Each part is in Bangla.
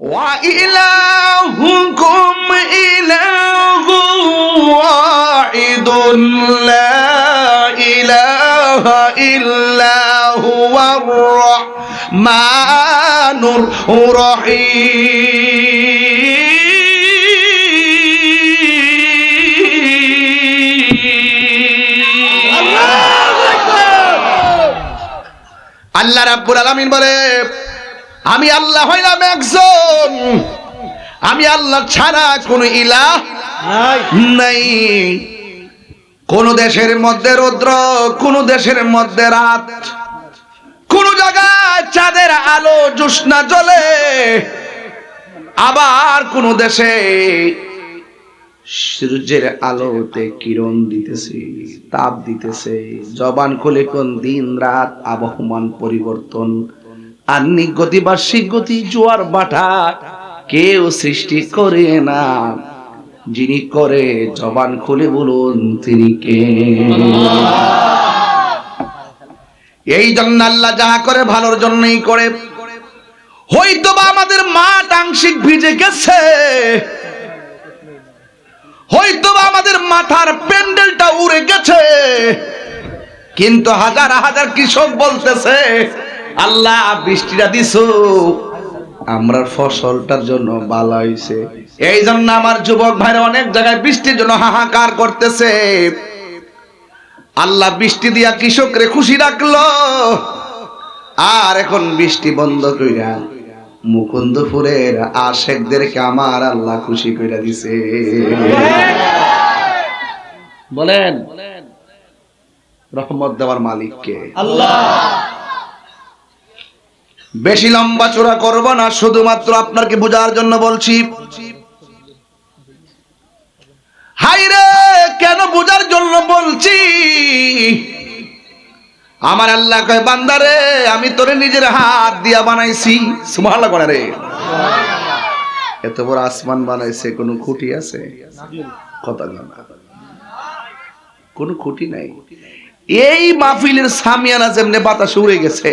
ওয়া ইলাহুকুম ইলাহু ওয়াহিদুন লা ইলাহা ইল্লা হুয়ার রহমানুর রহিম। আল্লাহ রাব্বুল আলামিন বলে, আমি আল্লাহ হইলাম একজন, আমি আল্লাহ ছাড়া কোন ইলাহ নাই। কোন দেশের মধ্যে রৌদ্র, কোন দেশের মধ্যে রাত, কোন জায়গায় চাঁদের আলো জ্যোৎস্না জ্বলে, আবার কোন দেশে সূর্যের আলোতে কিরণ দিতেছে, তাপ দিতেছে। জবান খুলে কোন দিন রাত, আবহমান পরিবর্তন, আহ্নিক গতি, বার্ষিক গতি, জোয়ার বাটা কেউ সৃষ্টি করে না। যিনি করে, জবান খুলে বলুন তিনি কে? এই জন্য আল্লাহ যাহা করে ভালোর জন্যই করে। হয়তো বা আমাদের মাঠ আংশিক ভিজে গেছে, হয়তো বা আমাদের মাথার প্যান্ডেলটা উড়ে গেছে, কিন্তু হাজার হাজার কৃষক বলতেছে, আল্লাহ বৃষ্টিটা দিছো, আমরা ফসলটার জন্য ভালো হইছে। এই জন্য আমার যুবক ভাইরা অনেক জায়গায় বৃষ্টির জন্য হাহাকার করতেছে। আল্লাহ বৃষ্টি দিয়া কৃষকরে খুশি রাখলো, আর এখন বৃষ্টি বন্ধ কইরা মুকুন্দপুরের আশেকদেরকে আমার আল্লাহ খুশি কইরা দিছে। বলেন রহমত দেওয়ার মালিক কে? আল্লাহ। বেশি লম্বা চূড়া করব না, শুধুমাত্র আপনাকে বোঝার জন্য বলছি। হাইরে কেন বোঝার জন্য বলছি? আমার আল্লাহ কয়, বান্দারে আমি তোরে নিজের হাত দিয়া বানাইছি। সুবহানাল্লাহ করে রে। এত বড় আসমান বানাইছে, কোনো খুঁটি আছে? কথা না, কোনো খুঁটি নাই। এই মাহফিলের সামিয়ানা যেমনে বাতাস উড়ে গেছে,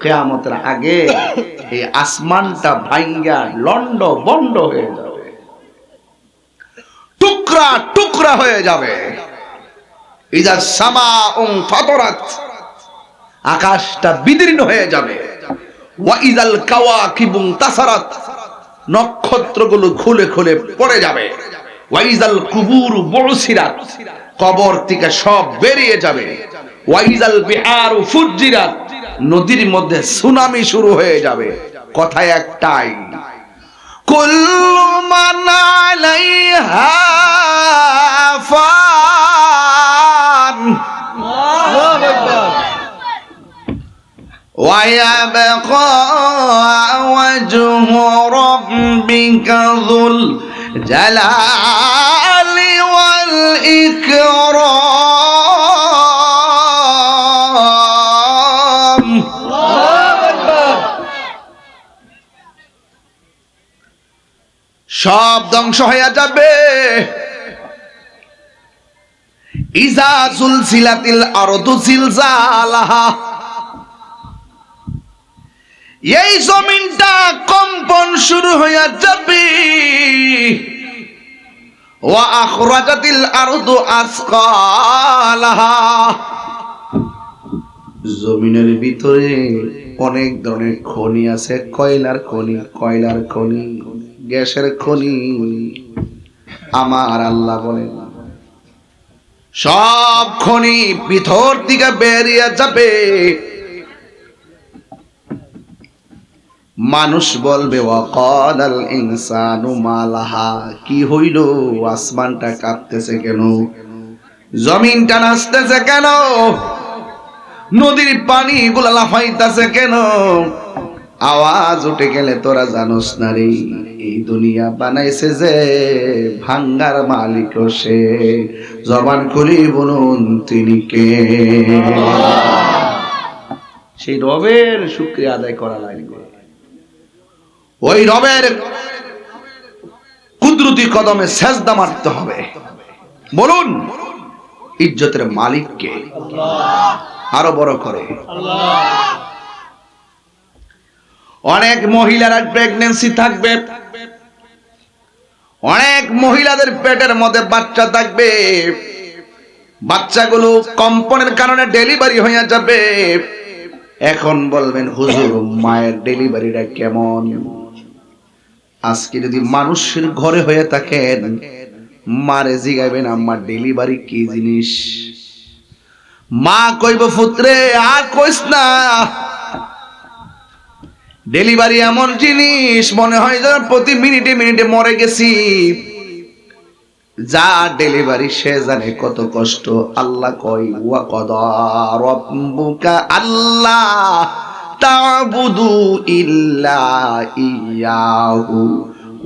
কিয়ামতের আগে এই আসমানটা ভাঙ্গা লন্ড বন্ড হয়ে যাবে, টুকরা টুকরা হয়ে যাবে। ইজা সামাউন ফাতরাত, আকাশটা বিদীর্ণ হয়ে যাবে। ওয়া ইজাল কাওয়াকিবুন তাসারাত, নক্ষত্রগুলো খুলে খুলে পড়ে যাবে। ওয়া ইজাল কুবুরু বুসিরাত, কবর থেকে সব বেরিয়ে যাবে। ওয়া ইজাল বিহারু ফুজ্জিরাত, নদীর মধ্যে সুনামি শুরু হয়ে যাবে। কথা একটাই, কুল্লু মান আলাইহা ফান ওয়া ইয়াবকা ওয়াজহু রাব্বিকা যুল জালালি ওয়াল ইকরাম। সব ধ্বংস হয়ে যাবে। ইজা জুলজিলাতিল আরদু জিলজালাহা, এই জমিনটা কম্পন শুরু হয়ে যাবে। ওয়া আখরাজাতিল আরদু আসকালাহা, জমিনের ভিতরে অনেক ধরনের খনি আছে। কয়লার খনি, কয়লার খনি, গ্যাসের খনি। আমার আল্লাহ বলেন, সব খনি ভিতর দিকে বেরিয়ে যাবে। মানুষ বলবে, ওয়াকালাল ইনসানু মালাহা, কি হইল? আসমানটা কাঁপতেছে কেন? জমিনটা নাচতেছে কেন? নদীর পানি গুলা লাফাইতেছে কেন? আওয়াজ উঠে গেলে তোরা জানোস না রে, এই দুনিয়া বানাইছে যে ভাঙ্গার মালিক সে। জবান খুলি বলুন তিনি কে? সেই রবের শুকরিয়া আদায় করা লাগবে। ওই রবের কুদরতি কদমে সেজদা মারতে হবে। বলুন ইজ্জতের মালিক কে? আল্লাহ। আরো বড় করে আল্লাহ। অনেক মহিলারা প্রেগন্যান্সি থাকবে, অনেক মহিলাদের পেটের মধ্যে বাচ্চা থাকবে, বাচ্চাগুলো কম্পনের কারণে ডেলিভারি হয়ে যাবে। এখন বলবেন হুজুর মায়ের ডেলিভারিটা কেমন? আজকে যদি মানুষের ঘরে হয়ে থাকেন, মারে জিগাইবেন আম্মা ডেলিভারি কি জিনিস? মা কইব পুত্রে আর কইস না, ডেলিভারি এমন জিনিস মনে হয় যেন প্রতি মিনিটে মিনিটে মরে গেছি। যা ডেলিভারি সে জানে কত কষ্ট। আল্লাহ কই ওয়া কদা রাব্বুকা আল্লাহ তা'বুদু ইল্লা ইয়াহু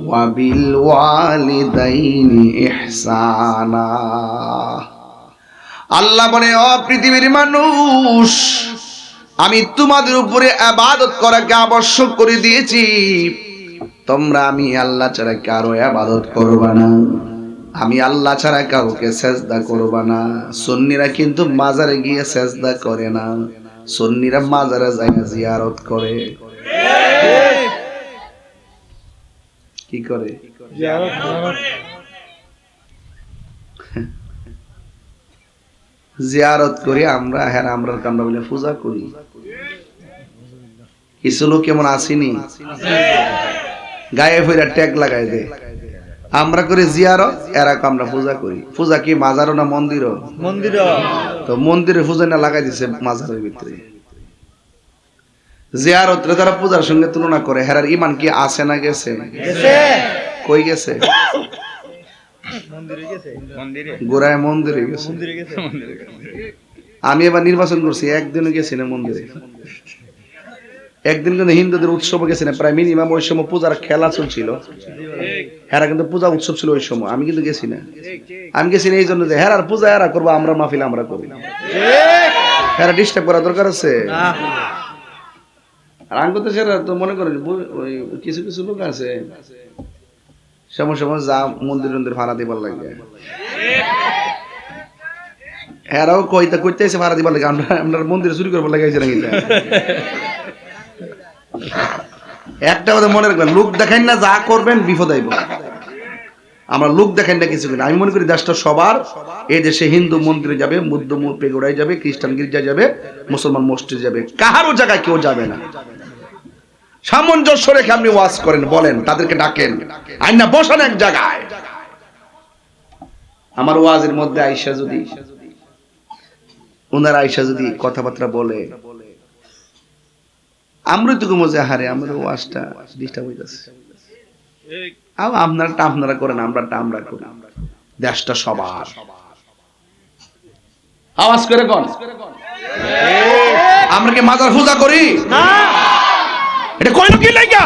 ওয়া বিল ওয়ালিদাইনি ইহসানা। আল্লাহ বলে ও পৃথিবীর মানুষ, আমি তোমাদের উপরে ইবাদত করাকে আবশ্যক করে দিয়েছি, তোমরা আমি আল্লাহ ছাড়া কারো ইবাদত করবা না, আমি আল্লাহ ছাড়া কাউকে সেজদা করবা না। সুন্নিরা কিন্তু মাজারে গিয়ে সেজদা করে না, সুন্নিরা মাজারে যায় জিয়ারত করে। কি করে? জিয়ারত করি আমরা। হ্যাঁ, আমরা কামরা বলে পূজা করি। কিছু লোক কেমন আসেনি, গায়ে ফিরে ট্যাগ লাগাই দে, আমরা করি জিয়ারত, এরা আমরা পূজা করি। পূজা কি মাজারও না মন্দিরও? মন্দির। তো মন্দিরে পূজা না লাগাই দিছে মাজারের ভিতরে। জিয়ারত রে তারা পূজার সঙ্গে তুলনা করে, হেরার ইমান কি আছে না গেছে? কই গেছে? গোড়ায় মন্দিরে গেছে। আমি এবার নির্বাচন করছি, একদিনও গেছি না মন্দিরে। একদিন কিন্তু হিন্দুদের উৎসব গেছে না, প্রায় মিনিমাম ওই সময় পূজার খেলা চলছিল। হেরা কিন্তু পূজা উৎসব ছিল ওই সময়, আমি কিন্তু গেছি না। আমি গেছি না এই জন্য যে হেরার পূজা এরা করবো, আমরা মাহফিল আমরা করি। হেরা ডিস্টার্ব করা দরকার আছে। আর আঙ্গুল তো সেরা তো মনে করেন ওই কিছু কিছু লোক আছে সময় সময় যা মন্দির মন্দির ভাড়া দিবার লাগে, এরাও কইতে কইতে এসে ভাড়া দিবার লাগে। আমরা মন্দিরে চুরি করবার লাগে নাকি? একটা কথা মনে রাখবেন, লোক দেখাই না, যা করবেন বিপদ আইব। আমরা লোক দেখাই না কিছু কিনা। আমি মনে করি দেশটা সবার। এই দেশে হিন্দু মন্দিরে যাবে, বৌদ্ধ পেগোড়ায় যাবে, খ্রিস্টান গির্জা যাবে, মুসলমান মসজিদে যাবে, কাহারও জায়গায় কেউ যাবে না। সামঞ্জস্য রেখে আপনি ওয়াজ করেন, বলেন, তাদেরকে ডাকেন, আইনা বসান এক জায়গায়। আমার ওয়াজের মধ্যে আইসা যদি ওনারা আইসা যদি কথাবার্তা বলে, আমরা তো মজা হারে, আমাদের ওয়াজটা ডিস্টার্ব হইতাছে। আপনারটা আপনারা করেন, আমরাটা আমরা করি। দেশটা সবার। আওয়াজ করে কোন? আমরা কি মাজার পূজা করি? না। এটা কইলো কি লাগা?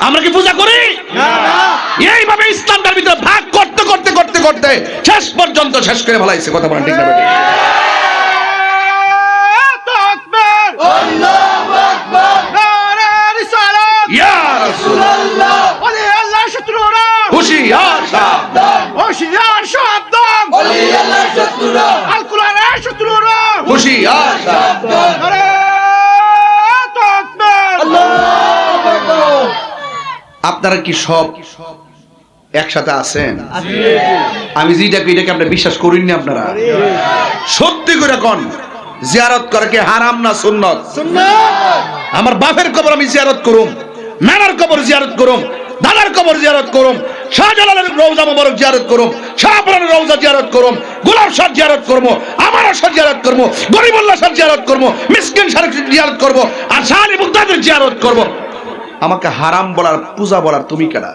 আমরা কি পূজা করি? না। এইভাবে ইসলামটার ভিতরে ভাগ করতে করতে করতে করতে শেষ পর্যন্ত শেষ করে ফেলাইছে। কথা বলেন ঠিক না? আল্লাহু আকবার, নারে রিসালাত, ইয়া রাসূলুল্লাহ, ওলি আল্লাহ শত্রুরা, হুশিয়ার সাবধান, হুশিয়ার সাবধান, ওলি আল্লাহ শত্রুরা, আল কোরআনের শত্রুরা, হুশিয়ার সাবধান, নারে তাকবীর, আল্লাহু আকবার। আপনারা কি সব একসাথে আছেন? আমি যেটা কই এটাকে আপনি বিশ্বাস করেন না? আপনারা সত্যি করে কোন জিয়ারত করে কি হারাম না সুন্নাত? সুন্নাত। আমার বাপের কবর আমি জিয়ারত করুম, নানার কবর জিয়ারত করুম, দাদার কবর জিয়ারত করুম, শাহজালালের রওজা মোবারক জিয়ারত করুম, শাহপুরের রওজা জিয়ারত করুম, গোলাপ শাহ জিয়ারত করব, আমারও শাহ জিয়ারত করব, গরিবুল্লাহ শাহ জিয়ারত করব, মিসকিন শাহ জিয়ারত করব, আর শাহী মুক্তাদের জিয়ারত করব। আমাকে হারাম বলার, পূজা বলার তুমি কেডা?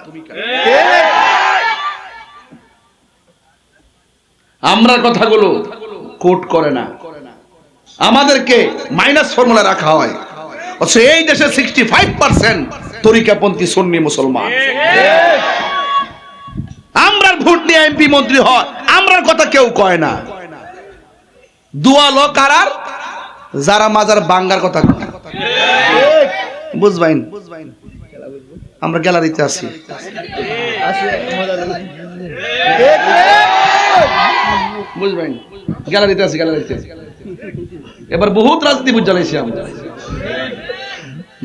আমরা কথাগুলো কোট করে না, আমাদেরকে মাইনাস ফর্মুলা রাখা হয়। অথচ এই দেশে 65% তরিকাপন্থী সুন্নি মুসলমান। আমরার ভোট নিয়ে এমপি মন্ত্রী হয়, আমরার কথা কেউ কয় না। দুয়ালো কারার যারা মাজার বাঙ্গার কথা কয়, বুঝবাইন? আমরা গ্যালারিতে আছি, বুঝবেন? গ্যালারিতে আছি, গ্যালারিতে। এবার বহুত রাজনীতি বুঝ জ্বালাইছি আমরা।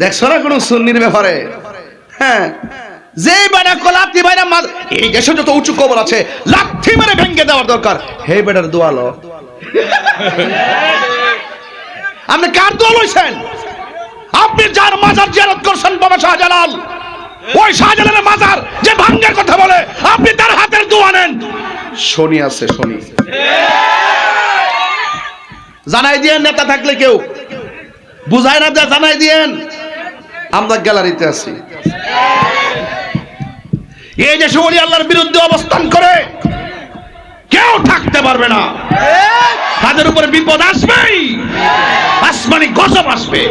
দেখছো না কোন সুন্নির ব্যাপারে? হ্যাঁ, যে বেটা লাথি মাইরা এই দেশে যত উঁচু কবর আছে লাথি মেরে ভেঙে দেওয়ার দরকার, হে বেটার দোয়া লো। আপনি কার দোয়া লইছেন? আপনি যার মাজার জিয়ারত করছেন বাবা শাহজালাল, ওই শাহজালালের মাজার যে ভাঙ্গার কথা বলে আপনি তার হাতের দোয়া নেন। শনি আছে, শনি জানাই দিয়েন। নেতা থাকলে কেউ বুঝায় না, জানাই দিয়েন। আমরা গ্যালারিতে আছি। এই যে ওলি আল্লাহর বিরুদ্ধে অবস্থান করে কেউ থাকতে পারবে না। তাদের উপরে বিপদ আসবেই, আসমানি গজব আসবে।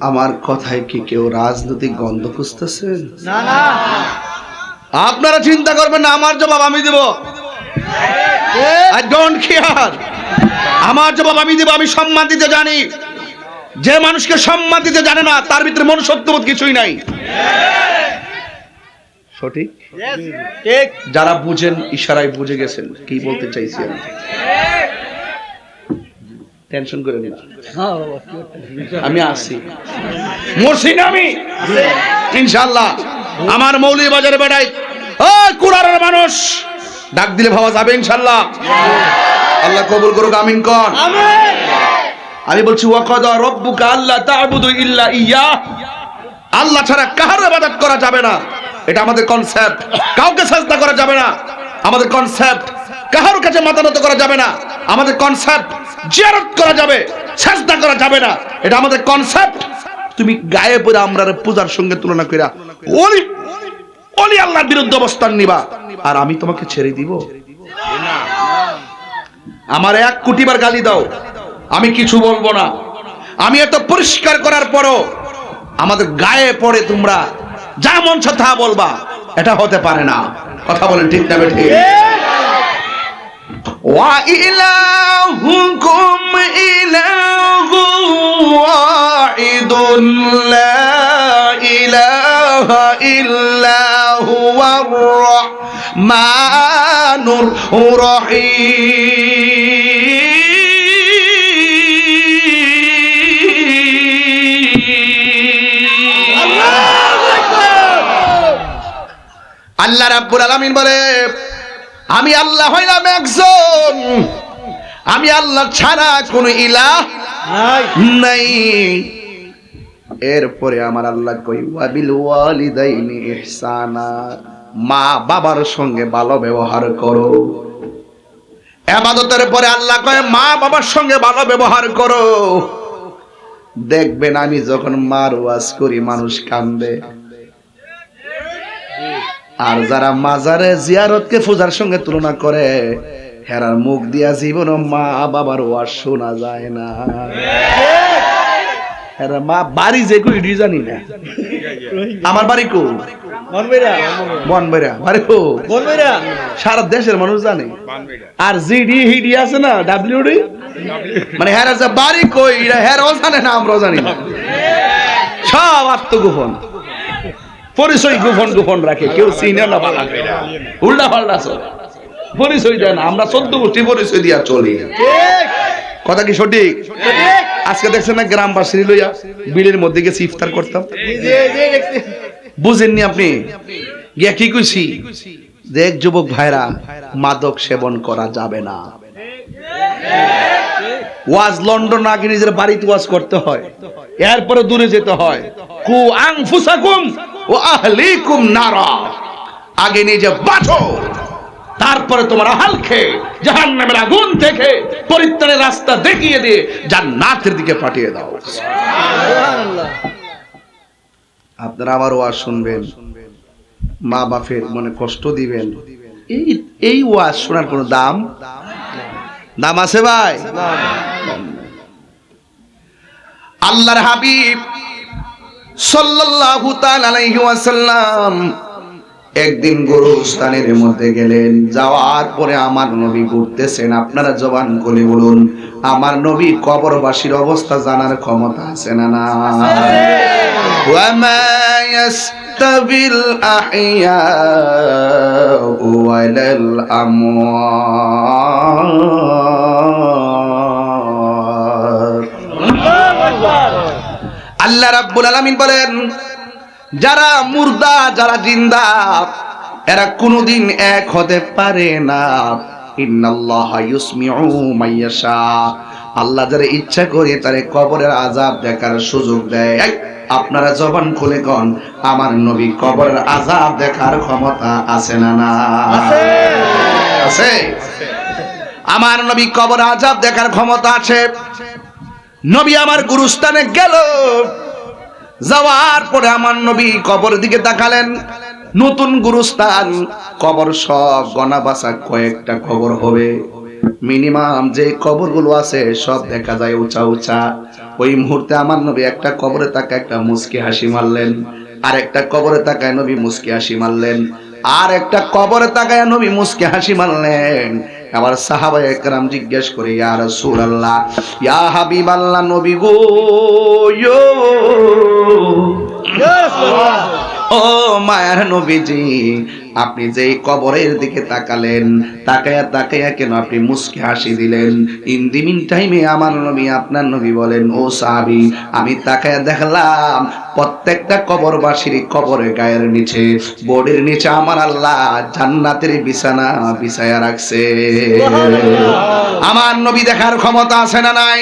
আমার কথায় কি কেউ রাজনৈতিক গন্ধ খুঁজতেছেন? না না, আপনারা চিন্তা করবেন না, আমার জবাব আমি দেব। আই ডোন্ট কেয়ার, আমার জবাব আমি দেব। আমি সম্মান দিতে জানি। যে মানুষকে সম্মান দিতে জানে না তার ভিতরে মনুষ্যত্ববোধ কিছুই নাই। সঠিক? ঠিক। যারা বুঝেন ইশারায় বুঝে গেছেন কি বলতে চাইছি আমি। টেনশন করে নিন, আমি আসি, মরছি না আমি ইনশাআল্লাহ। আমার মৌলভীবাজারে বেড়াই ওই কুড়ারের মানুষ ডাক দিলে ভাবা যাবে ইনশাআল্লাহ। আল্লাহ কবুল করুক, আমিন কর। আমি বলছি ওয়াকাদা রাব্বুকা আল্লা তা'বুদু ইল্লা ইয়্যাহ, আল্লাহ ছাড়া কারো ইবাদত করা যাবে না, এটা আমাদের কনসেপ্ট। কাউকে সাজদা করা যাবে না, আমাদের কনসেপ্ট। কারোর কাছে মাথা নত করা যাবে না, আমাদের কনসেপ্ট। জিয়ারত করা যাবে, সাজদা করা যাবে না, এটা আমাদের কনসেপ্ট। তুমি গায়ে পড়ে আমরার পূজার সঙ্গে তুলনা কইরা ওলি ওলি আল্লাহর বিরুদ্ধে অবস্থান নিবা, আর আমি তোমাকে ছেড়ে দিব? আমার 1 কোটিবার গালি দাও, আমি কিছু বলবো না। আমি এত পরিষ্কার করার পরও আমাদের গায়ে পড়ে তোমরা যা মন চায় তা বলবা, এটা হতে পারে না। কথা বলেন ঠিক না বেঠিক? ওয়া ইলাহুকুম ইলাহুন ওয়াহিদুন লা ইলাহা ইল্লা হুয়ার রাহমানুর রহিম। আল্লাহ রাব্বুল আলামিন বলে আমি আল্লাহ হইলাম একজন, আমি আল্লাহ ছাড়া কোনো ইলাহ নাই। এরপরে আমার আল্লাহ কই ওয়াবিল ওয়ালিদাইনি ইহসানা, মা বাবার সঙ্গে ভালো ব্যবহার করো। ইবাদতের পরে আল্লাহ কয় মা বাবার সঙ্গে ভালো ব্যবহার করো। দেখবেন আমি যখন মার ওয়াজ করি মানুষ কান্দে, আর যারা মাজারে জিয়ারতকে পূজার সঙ্গে তুলনা করে হেরার মুখ দিয়া জীবন মা বাবার ওয়াজ শোনা যায় না। হেরা মা বাড়ি যে কই ইডি জানি না। আমার বাড়ি কো বনবেরা, বাড়ি কো বনবেরা, সারা দেশের মানুষ জানে। আর জিডি হিডি আছে না ডাব্লিউডি, মানে হেরা যে বাড়ি কই হেরাও জানে না, আমরাও জানি না। সব আত্মগোপন, পরিচয় গোপন গোপন রাখে, কেউ চিনে না বালা কইরা, উল্টা পাল্টা চলে, পরিচয় দেয় না। আমরা 14 গোষ্ঠী পরিচয় দিয়া চলি। কথা কি সঠিক? আজকে দেখছেন না গ্রামবাসী লইয়া বিলের মধ্যে গিয়ে ইফতার করতাম, বুঝেননি আপনি? গিয়া কি কইছি, দেখ যুবক ভাইরা মাদক সেবন করা যাবে না। ওয়াজ লন্ডন আগে নিজের বাড়িতে ওয়াজ করতে হয়, এরপরে দূরে যেতে হয়। কু আনফুসাকুম ওয়া আহলিকুম নারা, আগে নিজে বাঁচো, তারপরে তোমার আহলকে জাহান্নামের আগুন থেকে পরিত্রাণের রাস্তা দেখিয়ে দিয়ে জান্নাতের দিকে পাঠিয়ে দাও। সুবহানাল্লাহ। আপনারা আবার ওয়াজ শুনবেন, মা বাপের মনে কষ্ট দিবেন, এই ওয়াজ শোনার কোনো দাম আছে ভাই? আল্লাহর হাবিব সাল্লাল্লাহু তাআলা আলাইহি ওয়াসাল্লাম একদিন গোরস্থানের মধ্যে গেলেন, যাওয়ার পরে আমার নবী ঘুরতেছেন। আপনারা জবান খুলে বলুন, আমার নবী কবরবাসীর অবস্থা জানার ক্ষমতা আছে না না? ওয়ামা ইয়াস্তাবিল আহইয়া ওয়ালাল আমওয়াত। আল্লাহ রাব্বুল আলামিন বলেন, যারা মুর্দা যারা জিন্দা এরা কোনোদিন এক হতে পারে না। ইন্নাল্লাহা ইউসমিউ মাইয়াশা, আল্লাহ যারা ইচ্ছা করে তারে কবরের আযাব দেখার সুযোগ দেয়। আপনারা জবান খুলে কোন, আমার নবী কবরের আযাব দেখার ক্ষমতা আছে না না? আছে। আমার নবী কবর আযাব দেখার ক্ষমতা আছে। নবী আমার গুরুস্থানে গেল, যাওয়ার পরে আমার নবী কবর দিকে তাকালেন। নতুন গুরুস্থান, কবর সব গনা বাছা কয়েকটা কবর হবে। মিনিমাম যে কবরগুলো আছে সব দেখা যায় উঁচা উঁচা। ওই মুহূর্তে আমার নবী একটা কবরে তাকায় একটা মুস্কি হাসি মারলেন, আর একটা কবরে তাকায় নবী মুস্কি হাসি মারলেন, আর একটা কবরে তাকায় নবী মুস্কি হাসি মারলেন। আবার সাহাবায়ে কেরাম জিজ্ঞেস করে, ইয়া রাসূলুল্লাহ, ইয়া হাবিবাল্লাহ, নবী গো, ও মায়ার নবীজি, আপনি যেই কবরের দিকে তাকালেন, তাকায়া তাকায়া কেন আপনি মুস্কি হাসি দিলেন? ইন দি মিন টাইমে আমার নবী আপনার নবী বলেন, ও সাহাবী, আমি তাকায়া দেখলাম প্রত্যেকটা কবরবাসীর কবরের গায়ের নিচে, বডির নিচে আমার আল্লাহ জান্নাতের বিছানা বিছায়া রাখছে। আমার নবী দেখার ক্ষমতা আছে না নাই?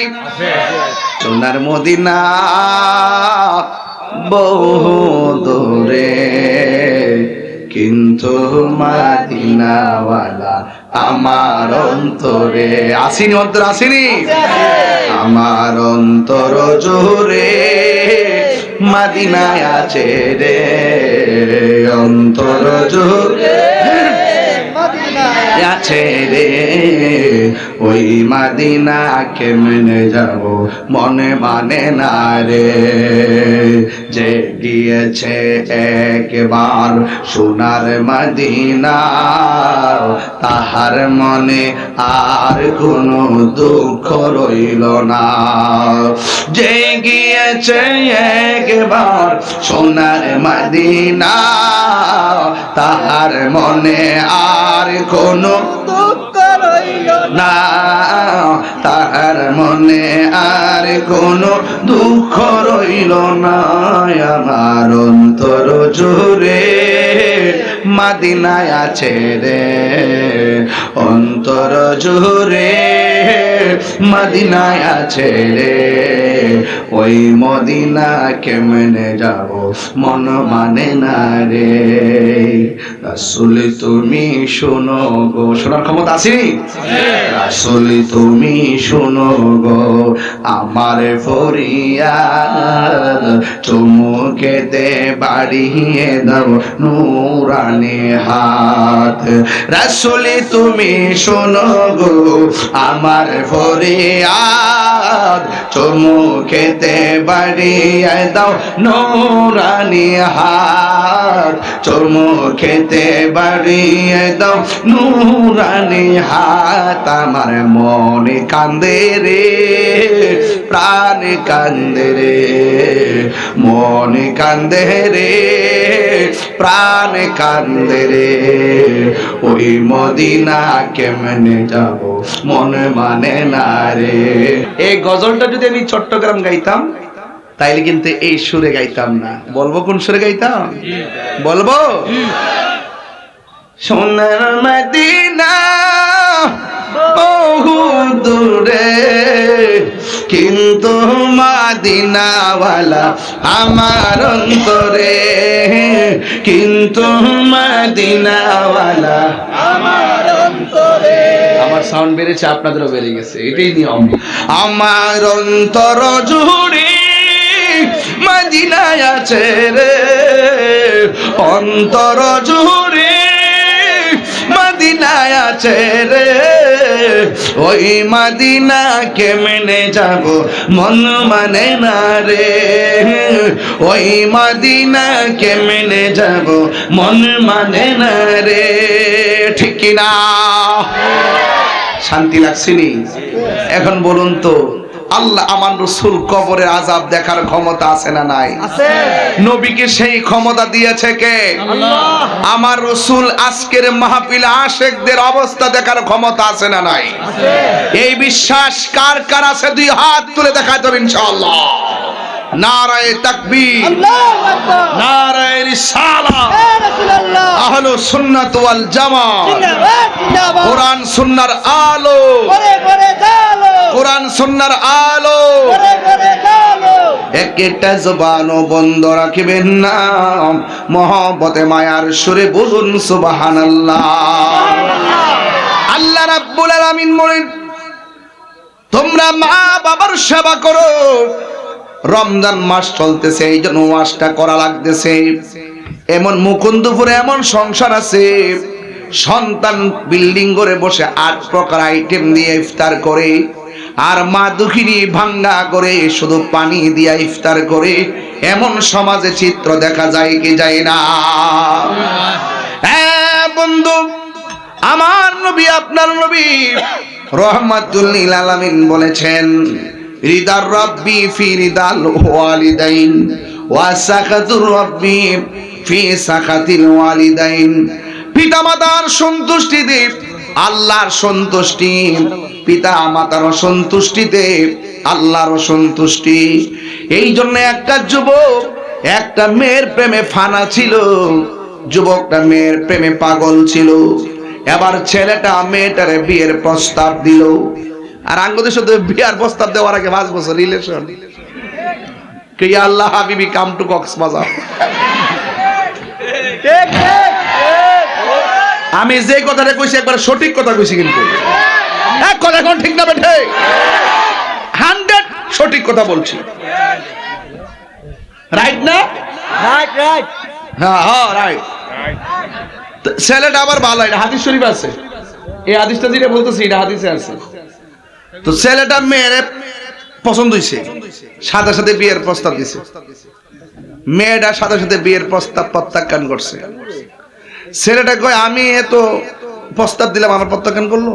সোনার মদিনা বহু দূরে, কিন্তু মদিনাওয়ালা আমার অন্তরে। আসিনি অন্তর, আসিনি আমার অন্তর জুড়ে মদিনায় আছে রে, অন্তর জুড়ে আছে রে। ওই মদিনা কেমনে যাব মনে মানে না রে। যে গিয়েছে একবার সোনার মদিনা, তাহার মনে আর কোনো দুঃখ রইল না। যে গিয়েছে একবার সোনার মদিনা, তাহার মনে আর কোনো দুঃখ রইল না, তাহার মনে আর কোনো দুঃখ রইল না। আমার অন্তর জুড়ে মদিনায় আছে রে, অন্তর জুড়ে মদিনায় আছে রে। ওই মদিনা কেমনে যাব মন মানে না রে। রাসূল তুমি শোনো গো, শোনার ক্ষমতা আছে? রাসূল তুমি শোনো গো আমার ফরিয়াদ, চুমুকেতে বাড়িয়ে দাও নূরানি হাত। রাসূল তুমি শোনো গো আমার ফরিয়াদ, চুমুকেতে বাড়িয়ে দাও নূরানি হাত, চুমুকেতে বাড়িয়ে দাও নূরানি হাত। আমার মন কান্দে রে, প্রাণ কান্দে রে, মন কান্দে রে, প্রাণ কান্দে রে। ওই মদিনা কেমনে যাব মনে মানে না রে। এই গজলটা যদি আমি চট্টগ্রাম গাইতাম তাইলে কিন্তু এই সুরে গাইতাম না। বলবো কোন সুরে গাইতাম? বলবো সোনার মদিনা বহু দূরে, কিন্তু মদিনাওয়ালা আমার অন্তরে, কিন্তু মদিনাওয়ালা আমার অন্তরে। আমার সাউন্ড বেড়েছে, আপনাদেরও বেড়ে গেছে, এটাই নিয়ম। আমার অন্তর জুড়ে মদিনায় আছে রে, অন্তর জুড়ে মদিনায় আছে রে। ওই মদিনা কেমনে যাব মন মানে না রে, ওই মদিনা কেমনে যাব মন মানে না রে, ঠিক কি না? শান্তি লাগছেনি? এখন বলুন তো, আল্লাহ আমার রাসূল কবরের আযাব দেখার ক্ষমতা আছে না নাই? আছে। নবীকে সেই ক্ষমতা দিয়েছে কে? আল্লাহ। আমার রাসূল আজকের মাহফিলে আশিকদের অবস্থা দেখার ক্ষমতা আছে না নাই? আছে। এই বিশ্বাস কার কার আছে? দুই হাত তুলে দেখাতে হবে ইনশাআল্লাহ। নারায়ে তাকবীর, আল্লাহু আকবার, নারায়ে রিসালাত, ইয়া রাসূলুল্লাহ, আহলুস সুন্নাত ওয়াল জামাত, জিন্দাবাদ জিন্দাবাদ, কোরআন সুন্নাহর আলো, করে করে চালো, কোরআন সুন্নাহর আলো। করে করে চালো। একটা জবানও বন্ধ রাখবেন না, মহব্বতে মায়ার সুরে বলুন সুবহানাল্লাহ। আল্লাহ রাব্বুল আলামিন বলেন, তোমরা মা বাবার সেবা করো। রমজান মাস চলতেছে, এই জন্য ওয়াজটা করা লাগতেছে। এমন মুকুন্দপুরে এমন সংসার আছে, সন্তান বিল্ডিং করে বসে 8 প্রকার আইটেম দিয়ে ইফতার করে, আর মা দুঃখিনী ভাঙ্গা করে শুধু পানি দিয়ে ইফতার করে। এমন সমাজে চিত্র দেখা যায় কি যায় না? হ্যাঁ বন্ধু, আমার নবী আপনার নবী রহমাতুল লিল আলামিন বলেছেন, রিদার রাব্বি ফি রিদাল ওয়ালিদাইন ওয়া সাখাতুর রাব্বি ফি সাখাতিল ওয়ালিদাইন। পিতামাতার সন্তুষ্টিতে আল্লাহর সন্তুষ্টি, পিতা মাতার সন্তুষ্টিতে আল্লাহর সন্তুষ্টি। এই জন্য একটা যুবক একটা মেয়ের প্রেমে ফানা ছিল, যুবকটা মেয়ের প্রেমে পাগল ছিল। এবার ছেলেটা মেয়েটারে বিয়ের প্রস্তাব দিল। আর আঙ্গুদের সাথে বিয়ার প্রস্তাব দেওয়ার আগে 5 বছর রিলেশন। কি আল্লাহ হাবিবি কাম টু কক্সবাজার। ঠিক ঠিক। আমি যে কথাটা কইছি একবার সঠিক কথা কইছি, কিন্তু এক কথা কোন ঠিক না বেঠে 100 সঠিক কথা বলছি, রাইট না? Right right. হ্যাঁ হ্যাঁ রাইট। ছেলেটা আবার ভালো, এটা হাদিস শরীফ আছে। এই হাদিসটা যেটা বলতেছি এটা হাদিসে আছে। তো ছেলেটা মেয়ের পছন্দ হইছে, সাথে সাথে বিয়ের প্রস্তাব দিছে। মেয়েটা সাথে সাথে বিয়ের প্রস্তাব প্রত্যাখ্যান করছে। ছেলেটা কয়, আমি এত প্রস্তাব দিলাম, আমার প্রত্যাখ্যান করলো।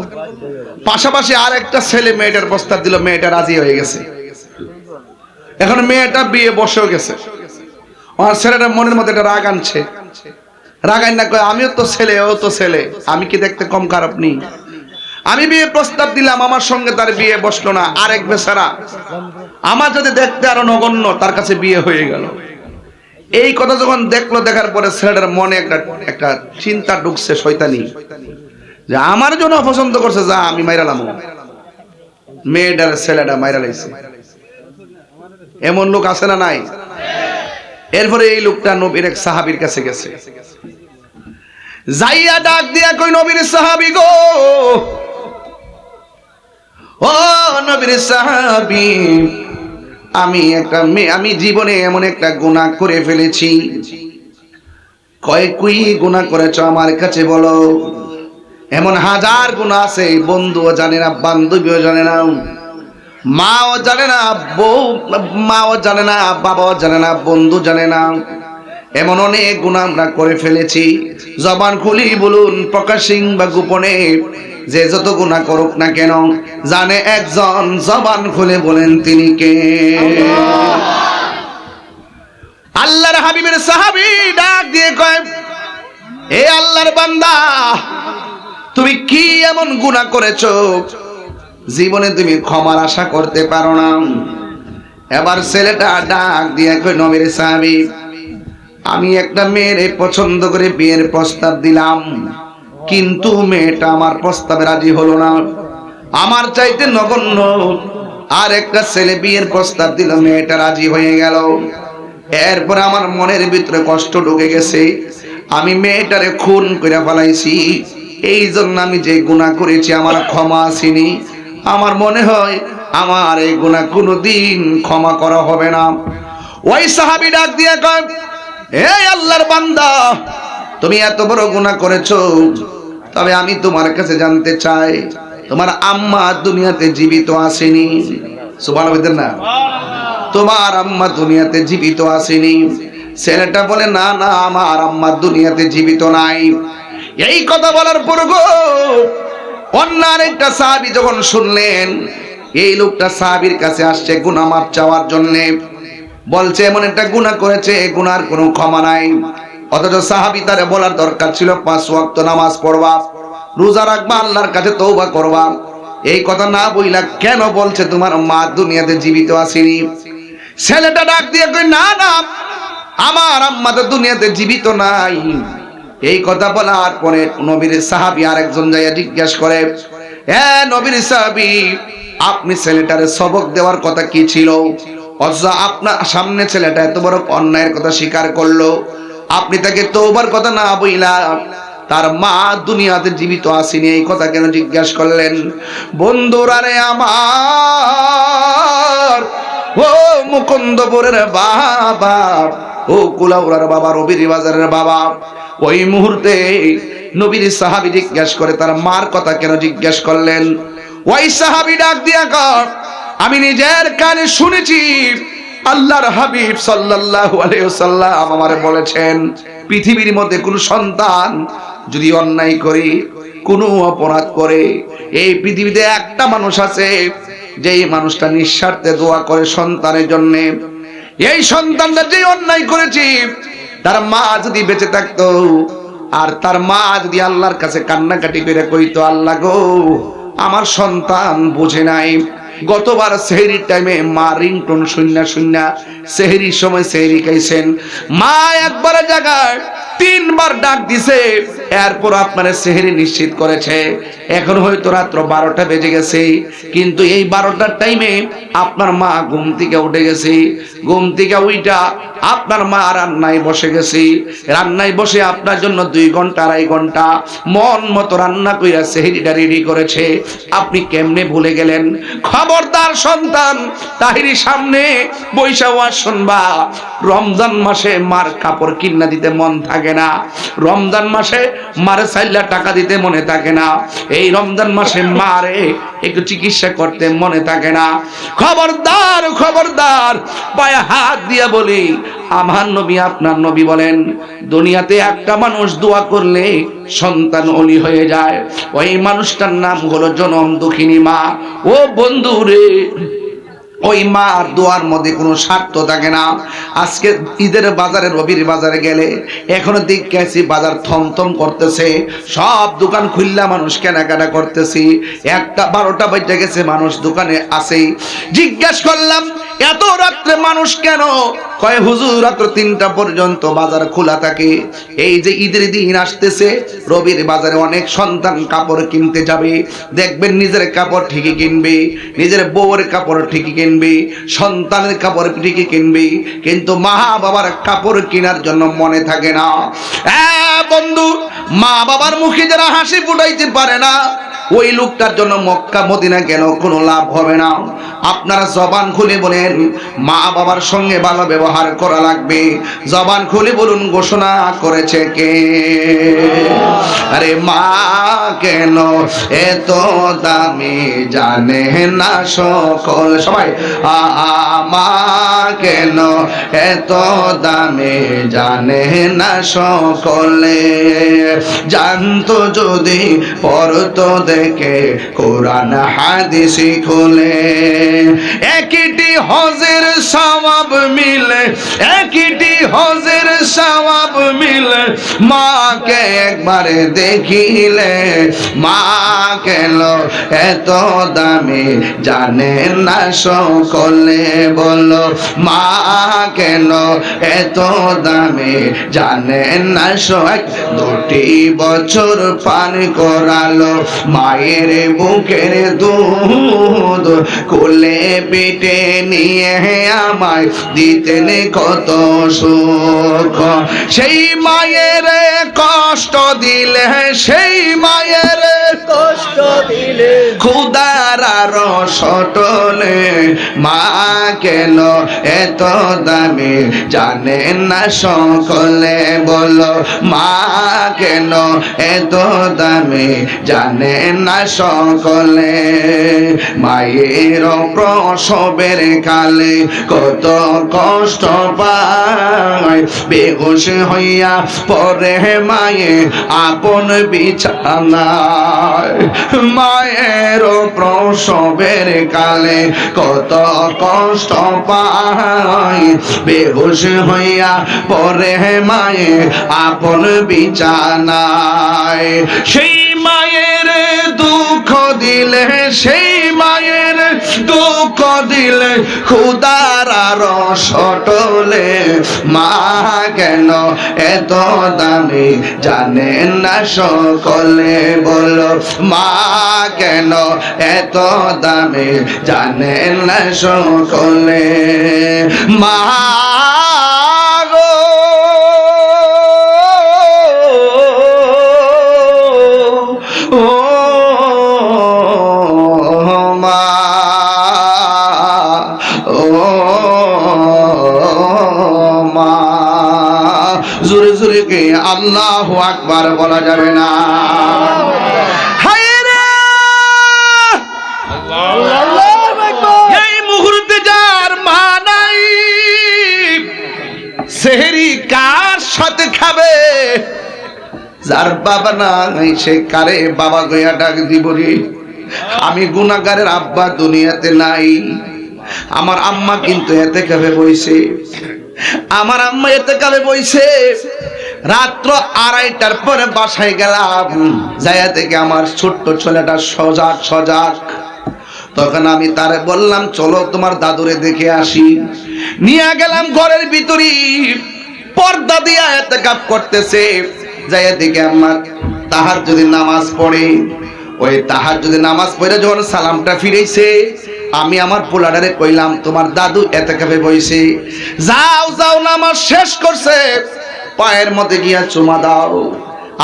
পাশাপাশি আর একটা ছেলে মেয়েটার প্রস্তাব দিল, মেয়েটা রাজি হয়ে গেছে। এখন মেয়েটা বিয়ে বসেও গেছে। আমার ছেলেটা মনের মধ্যে একটা রাগ আনছে। রাগ আইন না কয়, আমিও তো ছেলে, ও তো ছেলে, আমি কি দেখতে কম খারাপ নেই? আমি বিয়ে প্রস্তাব দিলাম, আমার সঙ্গে তার বিয়ে বসলো না, আরেক বেচারা আমার যদি দেখতে আরো নগণ্য, তার কাছে বিয়ে হয়ে গেল। এই কথা যখন দেখলো, দেখার পরে ছেলেটার মনে একটা চিন্তা ঢুকছে শয়তানি, যে আমার জন্য পছন্দ করছে, যা আমি মাইরালাম। মেয়েটার ছেলেটা মাইরা লাইছে। এমন লোক আছে না নাই? এরপরে এই লোকটা নবীর এক সাহাবীর কাছে গেছে, যাইয়া ডাক দিয়া কই, নবীর সাহাবী গো, ও নবীর সাহাবী, আমি জীবনে এমন একটা গুনাহ করে ফেলেছি। কয়, কুই গুনাহ করেছো আমার কাছে বলো। এমন হাজার গুনাহ আছে, বন্ধুও জানে না, বান্ধবীও জানে না, মাও জানে না, মাও জানে না, বাবাও জানে না, বন্ধু জানে না। এমন অনেক গুনাহ আমরা করে ফেলেছি। জবান খুলি বলুন, প্রকাশিং বা গোপনে, যে যত গুনাহ করুক না কেন, জানে একজন, জবান খুলে বলেন তিনি কে? আল্লাহর হাবিবের সাহাবী ডাক দিয়ে কয়, এ আল্লাহর বান্দা, তুমি কি এমন গুনাহ করেছো জীবনে তুমি ক্ষমার আশা করতে পারো না? এবার ছেলেটা ডাক দিয়ে কয়, নবীর সাহাবী, আমি একটা মেয়ের পছন্দ করে বিয়ের প্রস্তাব দিলাম, কিন্তু মেয়েটা আমার প্রস্তাবে রাজি হলো না। আমার চাইতে নগণ্য আর একটা ছেলে বিয়ের প্রস্তাব দিল, মেয়েটা রাজি হয়ে গেল। এরপর আমার মনের ভিতরে কষ্ট ঢুকে গেছে, আমি মেয়েটারে খুন করে ফেলাইছি। এই জন্য আমি যে গুনাহ করেছি আমার ক্ষমা আসেনি। আমার মনে হয় আমার এই গুনাহ কোনোদিন ক্ষমা করা হবে না। ওই সাহাবী ডাক দিয়ে কয়, এই আল্লাহর বান্দা, তুমি এত বড় গুনাহ করেছো, তবে আমি তোমার কাছে জানতে চাই, তোমার আম্মা দুনিয়াতে জীবিত আসেনি, সুবহানাল্লাহ না, তোমার আম্মা দুনিয়াতে জীবিত আসেনি। ছেলেটা বলে না না, আমার আম্মা দুনিয়াতে জীবিত নাই। এই কথা বলার পর গো অন্য আরেকটা সাহাবী যখন শুনলেন এই লোকটা সাহাবীর কাছে আসছে গুনাহ মাফ চাওয়ার জন্য, বলছে এমন একটা গুনাহ করেছে, গুনার কোনো ক্ষমা নাই। অথচ সাহাবী তারে বলার দরকার ছিল 5 ওয়াক্ত নামাজ পড়বা, রোজা রাখবা, আল্লাহর কাছে তওবা করবা। এই কথা না বইলা কেন বলছে তোমার মা দুনিয়াতে জীবিত আসেনি? ছেলেটা ডাক দিয়ে কই না না, আমার আম্মা তো দুনিয়াতে জীবিত নাই। এই কথা বলার পরে নবীর সাহাবী আরেকজন যাইয়া জিজ্ঞাসা করে, এ নবীর সাহাবী, আপনি ছেলেটারে সবক দেওয়ার কথা কি ছিল? অথচ আপনার সামনে ছেলেটা এত বড় অন্যায়ের কথা স্বীকার করলো, আপনি তাকে তওবার কথা না বইলা তার মা দুনিয়াতে জীবিত আসেনি এই কথা কেন জিজ্ঞাসা করলেন? বন্ধুরা রে আমার, ও মুকুন্দপুরের বাবা, ও কুলাউড়ার বাবা, রবির বাজারের বাবা, ওই মুহূর্তে নবীর সাহাবী জিজ্ঞাসা করে তার মার কথা কেন জিজ্ঞাসা করলেন? ওই সাহাবী ডাক দিয়া কর, আমি নিজের কানে শুনেছি আল্লাহর হাবিব সাল্লাল্লাহু আলাইহি ওয়াসাল্লাম আমারে বলেছেন, পৃথিবীর মধ্যে কোন সন্তান যদি অন্যায় করে, কোনো অপরাধ করে, এই পৃথিবীতে একটা মানুষ আছে যেই মানুষটা নিঃস্বার্থে দোয়া করে সন্তানের জন্য। এই সন্তানটা যে অন্যায় করেছে তার মা যদি বেঁচে থাকতো আর তার মা যদি আল্লাহর কাছে কান্নাকাটি করে কইতো, আল্লাহ গো আমার সন্তান বুঝে নাই। গতবার সেহরির টাইমে মা রিংটোন শুননা শুননা সেহরির সময় সেহরি খাইছেন, মা একবার জায়গায় 3 বার ডাক দিছে, এরপর আপনারা সেহরি নিশ্চিত করেছে। এখন হয়তো রাত্র 12টা বেজে গেছে, কিন্তু এই 12টার টাইমে আপনার মা ঘুম থেকে উঠে গেছে। ঘুম থেকে উইটা আপনার মা রান্নায় বসে গেছে, রান্নায় বসে আপনার জন্য 2 ঘন্টা 2.5 ঘন্টা মন মতো রান্না কইরা সেহরিটা রেডি করেছে। আপনি কেমনে ভুলে গেলেন? খবরদার সন্তান, তাহিরি সামনে বৈশা ওয়াজ শুনবা। রমজান মাসে মার কাপড় কিনা দিতে মন থাকে না, রমজান মাসে মারে 4 লাখ টাকা দিতে মনে থাকে না, এই রমজান মাসে মারে একটু চিকিৎসা করতে মনে থাকে না। খবরদার খবরদার, পায়ে হাত দিয়া বলি, আমার নবী আপনার নবী বলেন দুনিয়াতে একটা মানুষ দোয়া করলে সন্তান ওলি হয়ে যায়, ওই মানুষটার নাম হলো জনম দুঃখিনী মা। ও বন্ধু রে, ওই মার দোয়ার মধ্যে কোনো স্বার্থ থাকে না। আজকে ঈদের বাজারে, রবির বাজারে গেলে এখনো দেখছি বাজার থমথম করতেছে, সব দোকান খুললা মানুষ কেনাকাটা করতেছি। 1টা 12টা বেজে গেছে, মানুষ দোকানে আছে। জিজ্ঞেস করলাম এত রাত্রে মানুষ কেন? কয় হুজুর রাত্র 3টা পর্যন্ত বাজার খোলা থাকে। এই যে ঈদের দিন আসতেছে, রবির বাজারে অনেক সন্তান কাপড় কিনতে যাবে, দেখবেন নিজের কাপড় ঠিকই কিনবে, নিজের বউয়ের কাপড় ঠিকই কিনবে, সন্তানের কাপড় ঠিকই কিনবে, কিন্তু মা বাবার কাপড় কেনার জন্য মনে থাকে না। বন্ধু, মা বাবার মুখে যারা হাসি ফুটাইতে পারে না, ওই লোকটার জন্য মক্কা মদিনা গেল কোনো লাভ হবে না। আপনারা জবান খুলে বলেন মা বাবার সঙ্গে ভালো ব্যবহার করা লাগবে। জবান খুলে বলুন ঘোষণা করেছে কে? আরে মা কেন এত দামি জানে না সকল, সবাই মা কেন এত দামি জানে না সকলে, জানতো যদি পড়তো দেখে কোরআন হাদিস খুলে। একটি হজের সওয়াব মিলে, একটি হজের সওয়াব মিলে, মাকে একবার দেখিলে। মা কেন এত দামি জানে না সকলে, বলো মা কেন এত দামি জানে না সকলে। 2টি বছর পান করালো মায়ের বুকের দুধ, কোলে পিঠে নিয়ে আমায় দিতেন কত সুখ। সেই মায়ের কষ্ট দিলে, সেই মায়ের কষ্ট দিলে খুদার রসটলে মা কেন এত দামি জানে না সকলে বলো মা কেন এত দামি জানে না সকলে মায়ের প্রসবের কালে কত কষ্ট পায় বেহুশ হইয়া পরে মায়ে আপন বিছানায় মায়ের প্রসবের কালে কত কষ্ট পায় বেহুশ হইয়া পরে মায়ে আপন বিছানায় সেই মায়ের দুঃখ দিলে সেই মায়ের দুঃখ দিলে খুদার রসটলে মা কেন এত দামি জানেন না সকলে বলো মা কেন এত দামি জানেন না সকলে মা জোরে জোরে কে আল্লাহু আকবার বলা যাবে না এই মুহূর্তে যার মা নাই সেহরি কার সাথে খাবে যার বাবা নাই সে কারে বাবা গয়া ডাক দিব রে আমি গুনাহগারের আব্বা দুনিয়াতে নাই আমার আম্মা কিন্তু এতে কাবে বইছে আমার আম্মা এতে কাবে বইছে রাত্র 2:30টার পরে বাসায় গেলাম যায়া থেকে আমার ছোট্ট ছেলেটা সজাগ তখন আমি তারে বললাম চলো তোমার দাদুরে দেখে আসি নিয়ে গেলাম ঘরের ভিতরে পর্দা দিয়া ইতিকাফ করতেছে যায়া দেখে আমার তাহাজ্জুদের নামাজ পড়ে ওই তাহাজ্জুদের নামাজ পড়ে যখন সালামটা ফিরেছে আমি আমার পোলাডারে কইলাম তোমার দাদু ইতিকাফে বইছে যাও নামাজ শেষ করছে পায়ের মধ্যে গিয়া চুমা দাও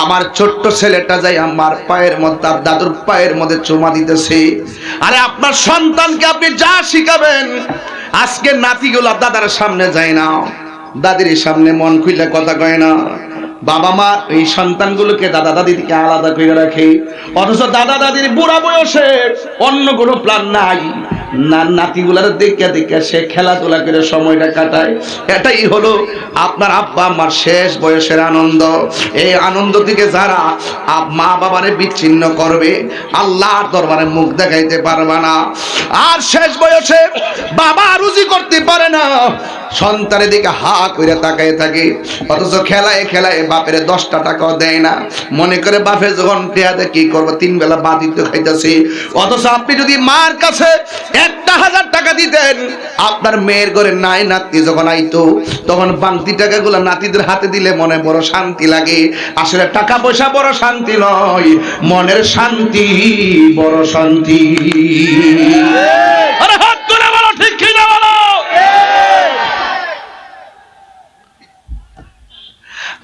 আমার ছোট্ট ছেলেটা যাই আমার পায়ের মধ্যে তার দাদুর পায়ের মধ্যে চুমা দিতেছে আরে আপনার সন্তানকে আপনি যা শিখাবেন আজকে নাতিগুলা দাদার সামনে যায় না দাদির সামনে মন খুলে কথা কয় না বাবা মা এই সন্তানগুলোকে দাদা দাদি থেকে আলাদা করে রাখে অথচ দাদা দাদির বুড়া বয়সে অন্য কোনো প্ল্যান নাই নাতিগুলার দেখে সে খেলাধুলা করে সময়টা কাটায় এটাই হলো আপনার আব্বা আম্মার শেষ বয়সের আনন্দ এই আনন্দ থেকে যারা মা বাবারে বিচ্ছিন্ন করবে আল্লাহর দরবারে মুখ দেখাইতে পারবে না আর শেষ বয়সে বাবা রুজি করতে পারে না সন্তানের দিকে হা করে তাকায় থাকে অথচ খেলায় বাপের 10টা টাকাও দেয় না মনে করে বাপে যখন পেয়াদে কি করবো 3 বেলা বাদিত খাইতেছে অথচ আপনি যদি মার কাছে 1000 টাকা দিতেন আপনার মেয়ের ঘরে নাই নাতি যখন আইতো তখন বাংতি টাকাগুলো নাতিদের হাতে দিলে মনে বড় শান্তি লাগে আসলে টাকা পয়সা বড় শান্তি নয় মনের শান্তি বড় শান্তি আরে হাত তুলে বলো ঠিক কি না বলো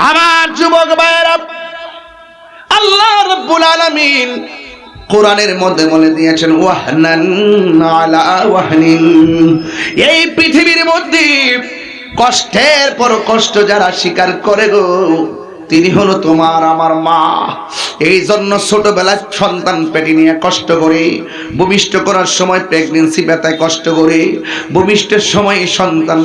আমার যুবক ভাইরা আল্লাহ রাব্বুল আলামিন কোরআনের মধ্যে বলে দিয়েছেন ওয়াহনান আলা ওয়াহনিন এই পৃথিবীর মধ্যে কষ্টের পর কষ্ট যারা স্বীকার করে গো তিনি হলো তোমার আমার মা এই জন্য ছোটবেলায় সন্তান পেটে নিয়ে কষ্ট করে ভূমিষ্ঠ করার সময় প্রেগন্যান্সি ব্যথায় কষ্ট করে ভূমিষ্ঠের সময় সন্তান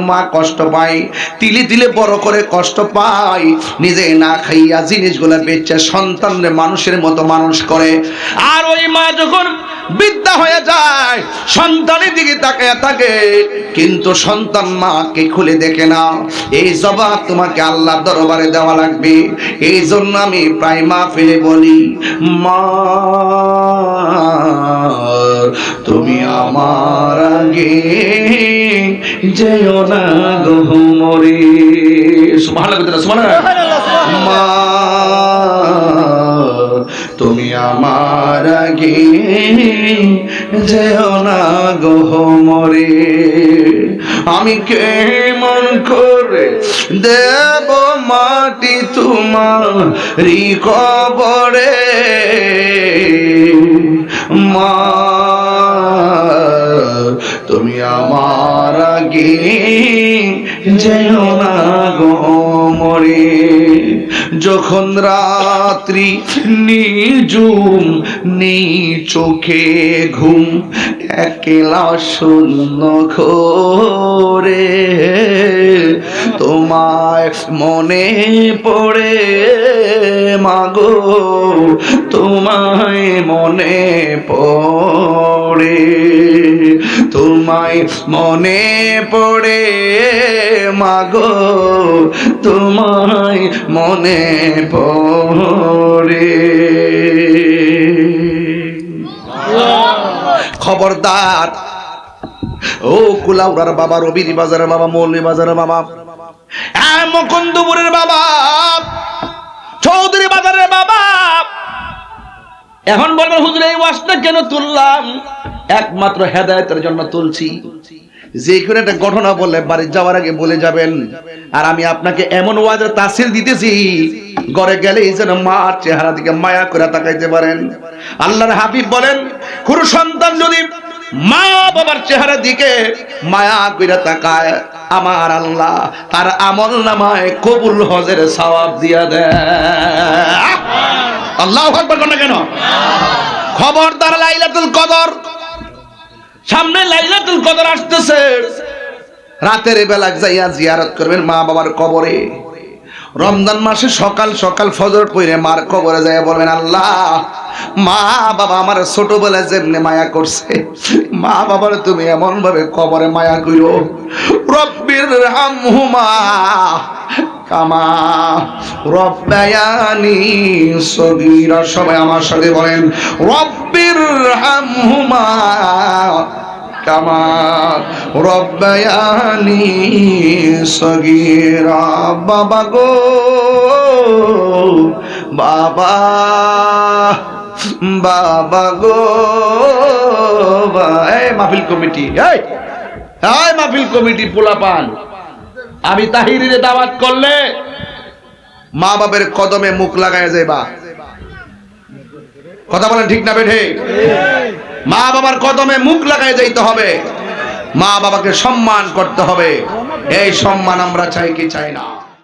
মা কষ্ট পায় তিলে তিলে বড় করে কষ্ট পায় নিজে না খাইয়া জিনিসগুলো বেচে সন্তানরে মানুষের মতো মানুষ করে আর ওই মা যখন বৃদ্ধা হয়ে যায় সন্তানের দিকে তাকায় থাকে কিন্তু সন্তান মাকে খুলে দেখে না এই জবাব তোমাকে আল্লাহর দরবারে দেওয়া লাগবে এই জন্য আমি প্রায় মাহফিলে বলি মা তুমি আমার আগে যেও না গো মরে সুবহানাল্লাহ মা তুমি আমার আগে যেও না গো মরে আমি কেমন করে দেব মাটি তোমার কবরে যেও না গো মরে। যখন রাত্রি নিঝুম নেই চোখে ঘুম, একলা শূন্য ঘরে তোমায় মনে পড়ে মাগো, তোমায় মনে পড়ে, তোমায় মনে পড়ে মাগো, তোমায় মনে পড়ে। খবরদার ও কুলাউড়ার বাবা, রবির বাজারের বাবা, মৌলভী বাজারের বাবা, মুকুন্দপুরের বাবা, চৌধুরী বাজারের বাবা, এখন বলবেন হুজুর এই ওয়াজটা কেন তুললাম? একমাত্র হেদায়েতের জন্য তুলছি। যে কোনো একটা ঘটনা বললে বাড়ি যাওয়ার আগে বলে যাবেন, আর আমি আপনাকে এমন ওয়াজের তাসির দিতেছি ঘরে গেলেই যেন মার চেহারা দিকে মায়া করে তাকাইতে পারেন। আল্লাহর হাবিব বলেন, কোন সন্তান যদি মা বাবার চেহারা দিকে মায়া করে তাকায়, আমার আল্লাহ তার আমল নামায় কবুল হজের সওয়াব দিয়া দেয়। আল্লাহু আকবার কোন কেন? খবরদার, লাইলাতুল কদর সামনে, লাইলাতুল কদর আসতেছে। রাতের বেলা যাইয়া জিয়ারত করবেন মা বাবার কবরে। রমজান মাসে সকাল সকাল ফজর পড়ে মার কবরে যায় বলবেন, আল্লাহ মা বাবা আমার ছোটবেলায় যেমনি মায়া করছে, মা বাবার তুমি এমন ভাবে কবরে মায়া করো। রব্বির হামহুমা কামা রব্বায়ানি সগীরা। সবাই আমার সাথে বলেন, রব্বির হামহুমা কামা রব্বায়ানি সগীরা। বাবা গো বাবা, বাবা গো এই মাহফিল কমিটি, এই মাহফিল কমিটি পোলাপান, আমি তাহিরিরে দাওয়াত করলে মা বাবার কদমে মুখ লাগায় যাইবা। কথা বলেন ঠিক না বেঠে? মা বাবার কদমে মুখ লাগায় যাইতে হবে, মা বাবাকে সম্মান করতে হবে। এই সম্মান আমরা চাই কি চাই না?